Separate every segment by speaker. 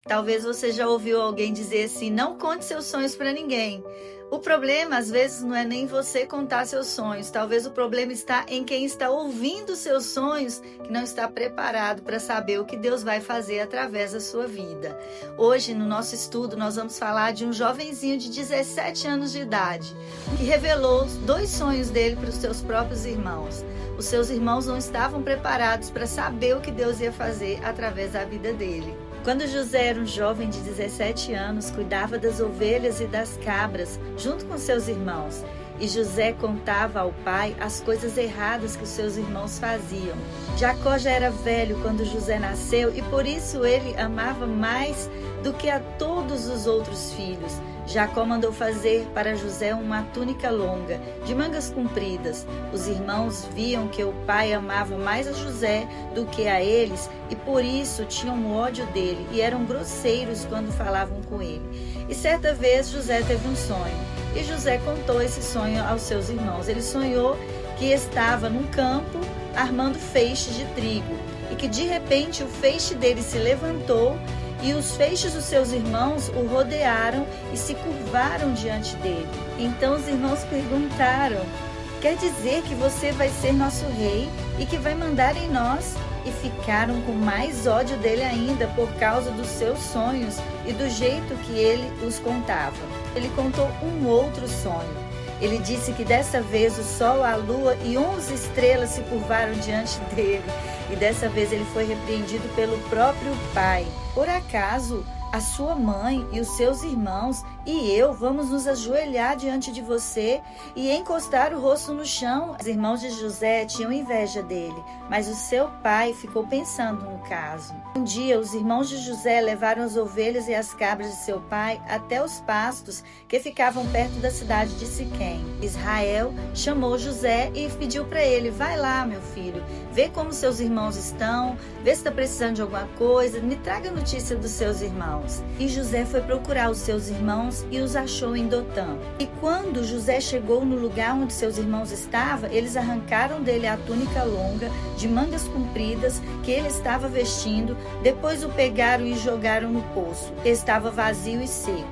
Speaker 1: Talvez você já ouviu alguém dizer assim: não conte seus sonhos para ninguém. O problema, às vezes, não é nem você contar seus sonhos. Talvez o problema está em quem está ouvindo seus sonhos, que não está preparado para saber o que Deus vai fazer através da sua vida. Hoje, no nosso estudo, nós vamos falar de um jovenzinho de 17 anos de idade, que revelou 2 sonhos dele para os seus próprios irmãos. Os seus irmãos não estavam preparados para saber o que Deus ia fazer através da vida dele. Quando José era um jovem de 17 anos, cuidava das ovelhas e das cabras, junto com seus irmãos. E José contava ao pai as coisas erradas que os seus irmãos faziam. Jacó já era velho quando José nasceu e por isso ele amava mais do que a todos os outros filhos. Jacó mandou fazer para José uma túnica longa, de mangas compridas. Os irmãos viam que o pai amava mais a José do que a eles e por isso tinham ódio dele e eram grosseiros quando falavam com ele. E certa vez José teve um sonho e José contou esse sonho aos seus irmãos. Ele sonhou que estava num campo armando feixes de trigo e que de repente o feixe dele se levantou e os feixes dos seus irmãos o rodearam e se curvaram diante dele. Então os irmãos perguntaram: quer dizer que você vai ser nosso rei e que vai mandar em nós? E ficaram com mais ódio dele ainda por causa dos seus sonhos e do jeito que ele os contava. Ele contou um outro sonho. Ele disse que dessa vez o sol, a lua e 11 estrelas se curvaram diante dele. E dessa vez ele foi repreendido pelo próprio pai. Por acaso a sua mãe e os seus irmãos e eu vamos nos ajoelhar diante de você e encostar o rosto no chão? Os irmãos de José tinham inveja dele, mas o seu pai ficou pensando no caso. Um dia, os irmãos de José levaram as ovelhas e as cabras de seu pai até os pastos que ficavam perto da cidade de Siquém. Israel chamou José e pediu para ele: vai lá, meu filho, vê como seus irmãos estão, vê se está precisando de alguma coisa, me traga notícia dos seus irmãos. E José foi procurar os seus irmãos e os achou em Dotã. E quando José chegou no lugar onde seus irmãos estavam, eles arrancaram dele a túnica longa, de mangas compridas, que ele estava vestindo, depois o pegaram e jogaram no poço. Estava vazio e seco.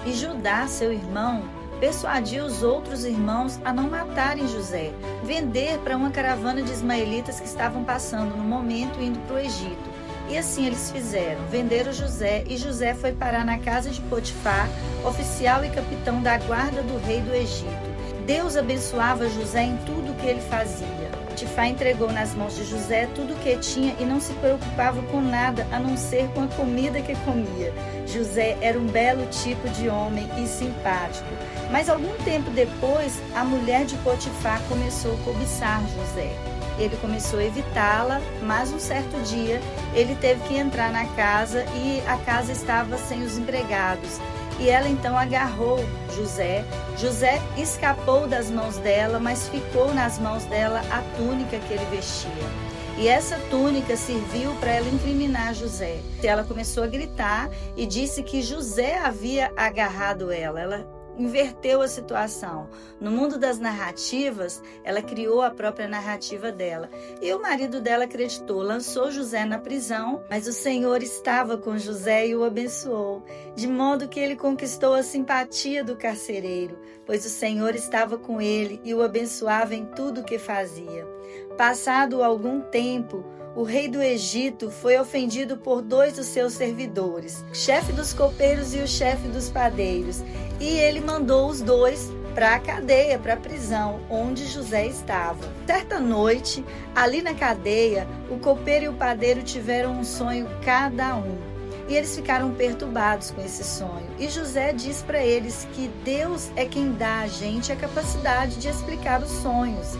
Speaker 1: E Judá, seu irmão, persuadiu os outros irmãos a não matarem José, vender para uma caravana de ismaelitas que estavam passando no momento indo para o Egito. E assim eles fizeram, venderam José, e José foi parar na casa de Potifar, oficial e capitão da guarda do rei do Egito. Deus abençoava José em tudo o que ele fazia. Potifar entregou nas mãos de José tudo o que tinha e não se preocupava com nada a não ser com a comida que comia. José era um belo tipo de homem e simpático. Mas algum tempo depois, a mulher de Potifar começou a cobiçar José. Ele começou a evitá-la, mas um certo dia ele teve que entrar na casa e a casa estava sem os empregados. E ela então agarrou José. José escapou das mãos dela, mas ficou nas mãos dela a túnica que ele vestia. E essa túnica serviu para ela incriminar José. Ela começou a gritar e disse que José havia agarrado ela. Ela inverteu a situação. No mundo das narrativas, ela criou a própria narrativa dela. E o marido dela acreditou, lançou José na prisão, mas o Senhor estava com José e o abençoou, de modo que ele conquistou a simpatia do carcereiro, pois o Senhor estava com ele e o abençoava em tudo o que fazia. Passado algum tempo, o rei do Egito foi ofendido por 2 dos seus servidores, o chefe dos copeiros e o chefe dos padeiros, e ele mandou os 2 para a cadeia, para a prisão, onde José estava. Certa noite, ali na cadeia, o copeiro e o padeiro tiveram um sonho cada um, e eles ficaram perturbados com esse sonho. E José diz para eles que Deus é quem dá a gente a capacidade de explicar os sonhos.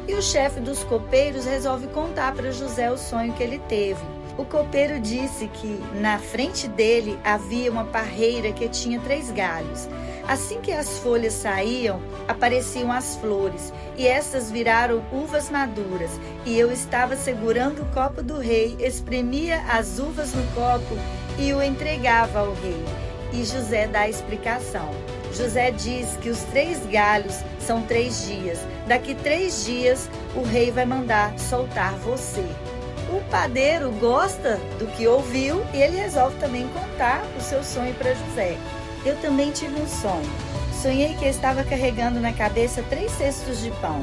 Speaker 1: E o chefe dos copeiros resolve contar para José o sonho que ele teve. O copeiro disse que na frente dele havia uma parreira que tinha 3 galhos. Assim que as folhas saíam, apareciam as flores, e estas viraram uvas maduras. E eu estava segurando o copo do rei, espremia as uvas no copo e o entregava ao rei. E José dá a explicação. José diz que os 3 galhos são 3 dias. Daqui 3 dias, o rei vai mandar soltar você. O padeiro gosta do que ouviu e ele resolve também contar o seu sonho para José. Eu também tive um sonho. Sonhei que eu estava carregando na cabeça 3 cestos de pão.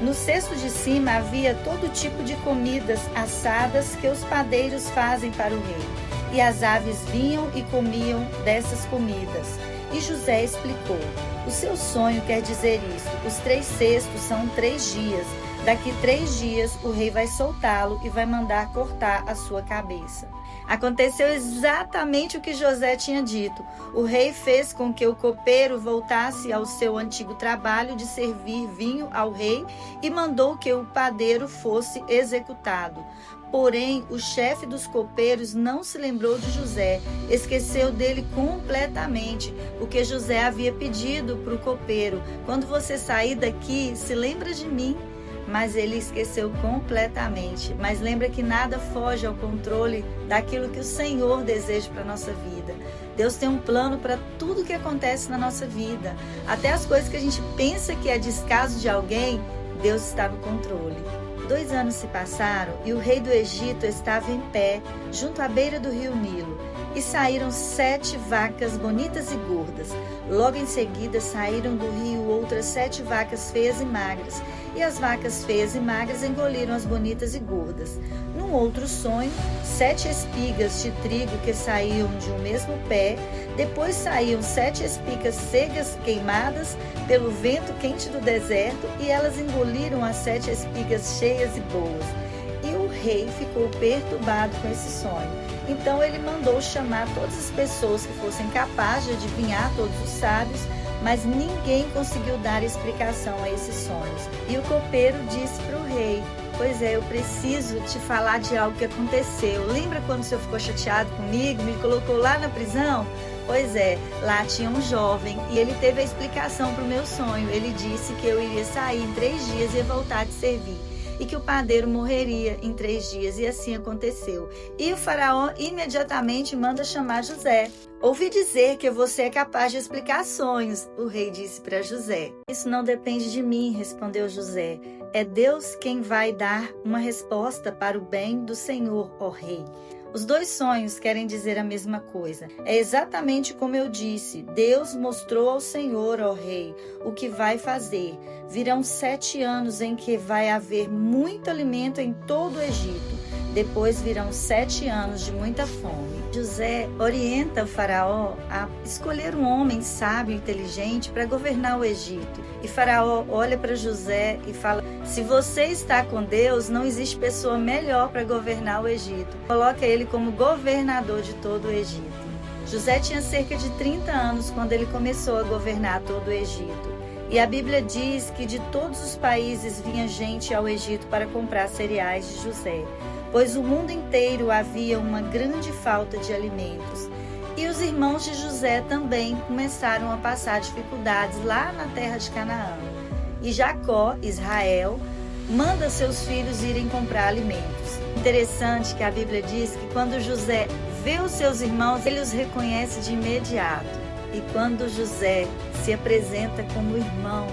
Speaker 1: No cesto de cima havia todo tipo de comidas assadas que os padeiros fazem para o rei. E as aves vinham e comiam dessas comidas. E José explicou: o seu sonho quer dizer isso. Os 3 cestos são 3 dias. Daqui 3 dias o rei vai soltá-lo e vai mandar cortar a sua cabeça. Aconteceu exatamente o que José tinha dito. O rei fez com que o copeiro voltasse ao seu antigo trabalho de servir vinho ao rei e mandou que o padeiro fosse executado. Porém, o chefe dos copeiros não se lembrou de José, esqueceu dele completamente, porque José havia pedido para o copeiro: quando você sair daqui, se lembra de mim. Mas ele esqueceu completamente. Mas lembra que nada foge ao controle daquilo que o Senhor deseja para a nossa vida. Deus tem um plano para tudo que acontece na nossa vida. Até as coisas que a gente pensa que é descaso de alguém, Deus está no controle. 2 anos se passaram e o rei do Egito estava em pé, junto à beira do rio Nilo. E saíram 7 vacas bonitas e gordas. Logo em seguida saíram do rio outras 7 vacas feias e magras. E as vacas feias e magras engoliram as bonitas e gordas. Num outro sonho, 7 espigas de trigo que saíam de um mesmo pé. Depois saíam 7 espigas secas queimadas pelo vento quente do deserto. E elas engoliram as 7 espigas cheias e boas. E o rei ficou perturbado com esse sonho. Então ele mandou chamar todas as pessoas que fossem capazes de adivinhar, todos os sábios, mas ninguém conseguiu dar explicação a esses sonhos. E o copeiro disse para o rei: pois é, eu preciso te falar de algo que aconteceu. Lembra quando o senhor ficou chateado comigo, me colocou lá na prisão? Pois é, lá tinha um jovem e ele teve a explicação para o meu sonho. Ele disse que eu iria sair em 3 dias e ia voltar a te servir. E que o padeiro morreria em 3 dias, e assim aconteceu. E o faraó imediatamente manda chamar José. Ouvi dizer que você é capaz de explicar sonhos, o rei disse para José. Isso não depende de mim, respondeu José. É Deus quem vai dar uma resposta para o bem do Senhor, ó rei. Os 2 sonhos querem dizer a mesma coisa. É exatamente como eu disse. Deus mostrou ao Senhor, ó rei, o que vai fazer. Virão 7 anos em que vai haver muito alimento em todo o Egito. Depois virão 7 anos de muita fome. José orienta o faraó a escolher um homem sábio e inteligente para governar o Egito. E faraó olha para José e fala: se você está com Deus, não existe pessoa melhor para governar o Egito. Coloca ele como governador de todo o Egito. José tinha cerca de 30 anos quando ele começou a governar todo o Egito. E a Bíblia diz que de todos os países vinha gente ao Egito para comprar cereais de José, pois o mundo inteiro havia uma grande falta de alimentos. E os irmãos de José também começaram a passar dificuldades lá na terra de Canaã. E Jacó, Israel, manda seus filhos irem comprar alimentos. Interessante que a Bíblia diz que quando José vê os seus irmãos, ele os reconhece de imediato. E quando José se apresenta como irmão,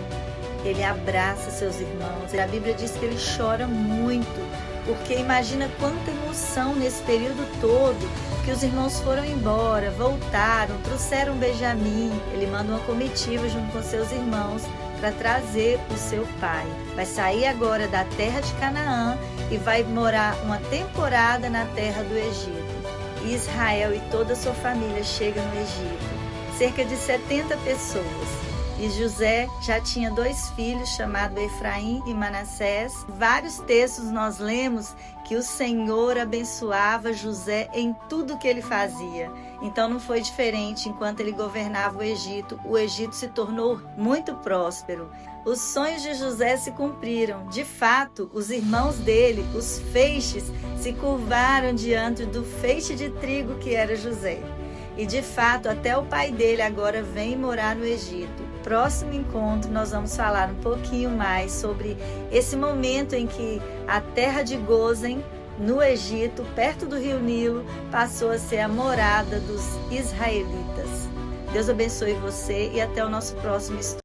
Speaker 1: ele abraça seus irmãos. A Bíblia diz que ele chora muito, porque imagina quanta emoção nesse período todo, que os irmãos foram embora, voltaram, trouxeram Benjamim. Ele manda uma comitiva junto com seus irmãos para trazer o seu pai. Vai sair agora da terra de Canaã e vai morar uma temporada na terra do Egito. E Israel e toda a sua família chegam no Egito. Cerca de 70 pessoas. E José já tinha 2 filhos, chamados Efraim e Manassés. Vários textos nós lemos que o Senhor abençoava José em tudo que ele fazia. Então não foi diferente enquanto ele governava o Egito se tornou muito próspero. Os sonhos de José se cumpriram. De fato, os irmãos dele, os feixes, se curvaram diante do feixe de trigo que era José. E de fato, até o pai dele agora vem morar no Egito. Próximo encontro, nós vamos falar um pouquinho mais sobre esse momento em que a terra de Gozem, no Egito, perto do rio Nilo, passou a ser a morada dos israelitas. Deus abençoe você e até o nosso próximo estudo.